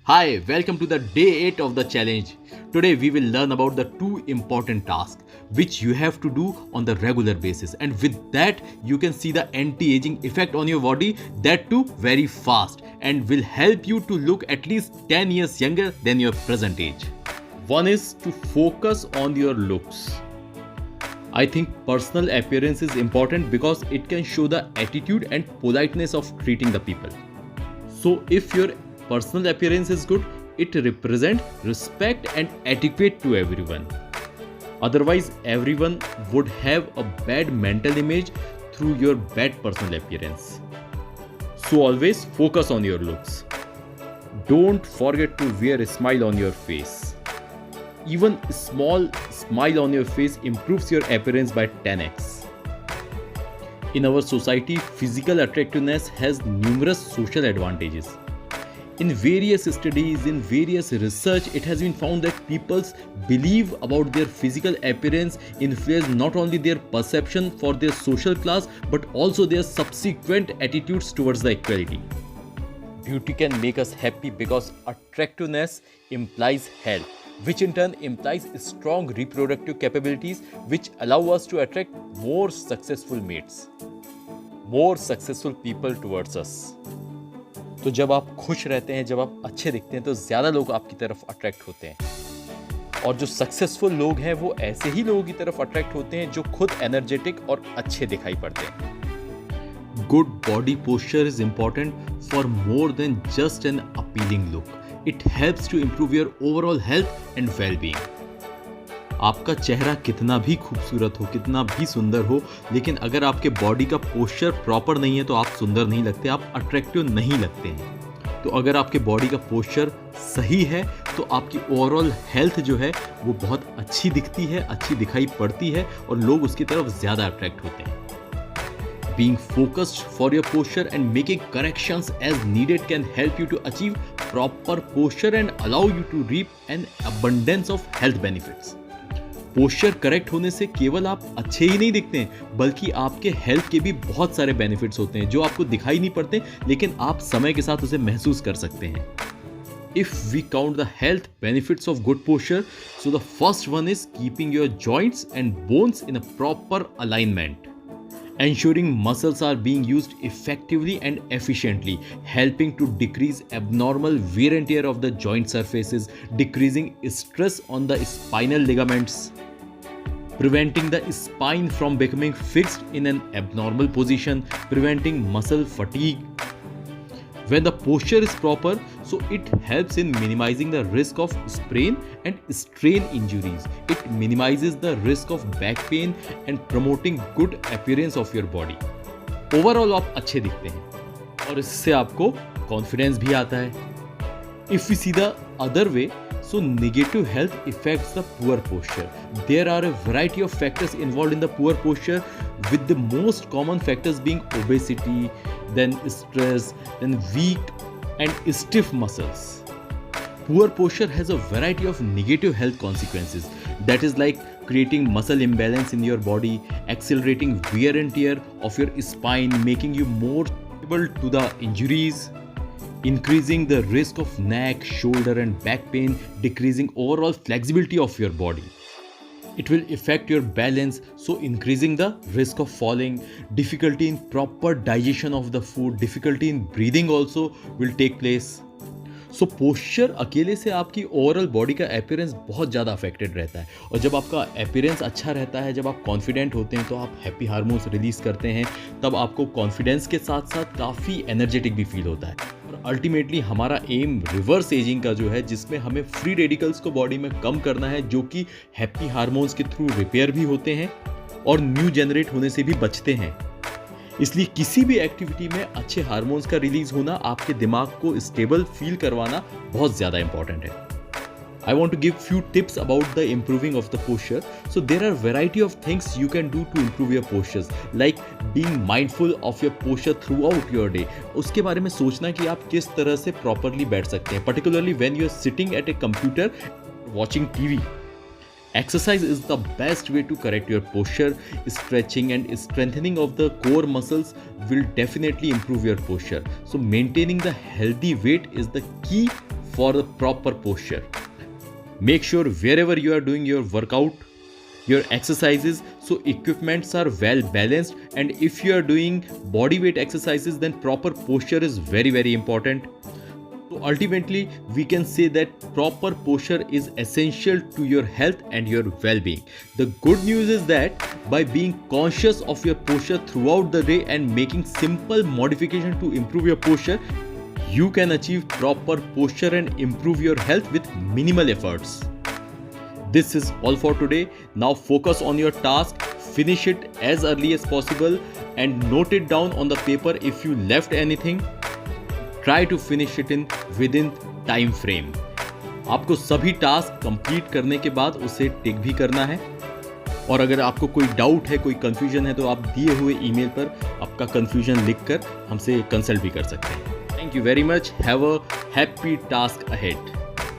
Hi, welcome to the day 8 of the challenge. Today we will learn about the two important tasks which you have to do on the regular basis, and with that you can see the anti-aging effect on your body, that too very fast, and will help you to look at least 10 years younger than your present age. One is to focus on your looks. I think personal appearance is important because it can show the attitude and politeness of treating the people. So if your personal appearance is good, it represents respect and etiquette to everyone. Otherwise, everyone would have a bad mental image through your bad personal appearance. So always focus on your looks. Don't forget to wear a smile on your face. Even a small smile on your face improves your appearance by 10x. In our society, physical attractiveness has numerous social advantages. In various studies, in various research, it has been found that people's belief about their physical appearance influence not only their perception for their social class but also their subsequent attitudes towards the equality. Beauty can make us happy because attractiveness implies health, which in turn implies strong reproductive capabilities which allow us to attract more successful mates, more successful people towards us. तो जब आप खुश रहते हैं, जब आप अच्छे दिखते हैं, तो ज़्यादा लोग आपकी तरफ अट्रैक्ट होते हैं। और जो सक्सेसफुल लोग हैं वो ऐसे ही लोगों की तरफ अट्रैक्ट होते हैं जो खुद एनर्जेटिक और अच्छे दिखाई पड़ते हैं। Good body posture is important for more than just an appealing look. It helps to improve your overall health and well being. आपका चेहरा कितना भी खूबसूरत हो, कितना भी सुंदर हो, लेकिन अगर आपके बॉडी का पोस्चर प्रॉपर नहीं है तो आप सुंदर नहीं लगते, आप अट्रैक्टिव नहीं लगते हैं. तो अगर आपके बॉडी का पोस्चर सही है तो आपकी ओवरऑल हेल्थ जो है वो बहुत अच्छी दिखती है, अच्छी दिखाई पड़ती है और लोग उसकी तरफ ज़्यादा अट्रैक्ट होते हैं. Being focused for your posture and making corrections as needed can help you to achieve proper posture and allow you to reap an abundance of health benefits. Posture correct होने से केवल आप अच्छे ही नहीं दिखते हैं बल्कि आपके हेल्थ के भी बहुत सारे बेनिफिट्स होते हैं जो आपको दिखाई नहीं पड़ते, लेकिन आप समय के साथ उसे महसूस कर सकते हैं. If we count the health benefits of good posture, so the first one is keeping your joints and bones in a proper alignment. Ensuring muscles are being used effectively and efficiently, helping to decrease abnormal wear and tear of the joint surfaces, decreasing stress on the spinal ligaments, preventing the spine from becoming fixed in an abnormal position, preventing muscle fatigue. When the posture is proper, so it helps in minimizing the risk of sprain and strain injuries. It minimizes the risk of back pain and promoting good appearance of your body. Overall आप अच्छे दिखते हैं और इससे आपको confidence भी आता है. If we see the other way, so negative health affects the poor posture. There are a variety of factors involved in the poor posture, with the most common factors being obesity, then stress, then weak and stiff muscles. Poor posture has a variety of negative health consequences. That is like creating muscle imbalance in your body, accelerating wear and tear of your spine, making you more susceptible to the injuries, increasing the risk of neck, shoulder and back pain, decreasing overall flexibility of your body. It will affect your balance, so increasing the risk of falling, difficulty in proper digestion of the food, difficulty in breathing also will take place. So posture अकेले से आपकी overall body का appearance बहुत ज़्यादा affected रहता है. और जब आपका अपीयरेंस अच्छा रहता है, जब आप कॉन्फिडेंट होते हैं तो आप हैप्पी हार्मोन्स रिलीज़ करते हैं, तब आपको कॉन्फिडेंस के साथ साथ काफ़ी एनर्जेटिक भी फील होता है. और अल्टीमेटली हमारा एम रिवर्स एजिंग का जो है, जिसमें हमें फ्री रेडिकल्स को बॉडी में कम करना है जो कि हैप्पी हार्मोन्स के थ्रू रिपेयर भी होते हैं और न्यू जनरेट होने से भी बचते हैं. इसलिए किसी भी एक्टिविटी में अच्छे हार्मोन्स का रिलीज होना, आपके दिमाग को स्टेबल फील करवाना बहुत ज़्यादा इंपॉर्टेंट है. I want to give few tips about the improving of the posture. So there are variety of things you can do to improve your postures, like being mindful of your posture throughout your day. उसके बारे में सोचना कि आप किस तरह से properly बैठ सकते हैं, particularly when you are sitting at a computer watching TV. Exercise is the best way to correct your posture. Stretching and strengthening of the core muscles will definitely improve your posture. So maintaining the healthy weight is the key for the proper posture. Make sure wherever you are doing your workout, your exercises, so equipments are well balanced, and if you are doing body weight exercises, then proper posture is very, very important. So ultimately, we can say that proper posture is essential to your health and your well-being. The good news is that by being conscious of your posture throughout the day and making simple modification to improve your posture, you can achieve proper posture and improve your health with minimal efforts. This is all for today. Now focus on your task, finish it as early as possible, and note it down on the paper if you left anything. Try to finish it in within time frame. आपको सभी task complete करने के बाद उसे टिक भी करना है। और अगर आपको कोई डाउट है, कोई कंफ्यूजन है, तो आप दिए हुए ईमेल पर आपका कंफ्यूजन लिखकर हमसे कंसल्ट भी कर सकते हैं। Thank you very much. Have a happy task ahead.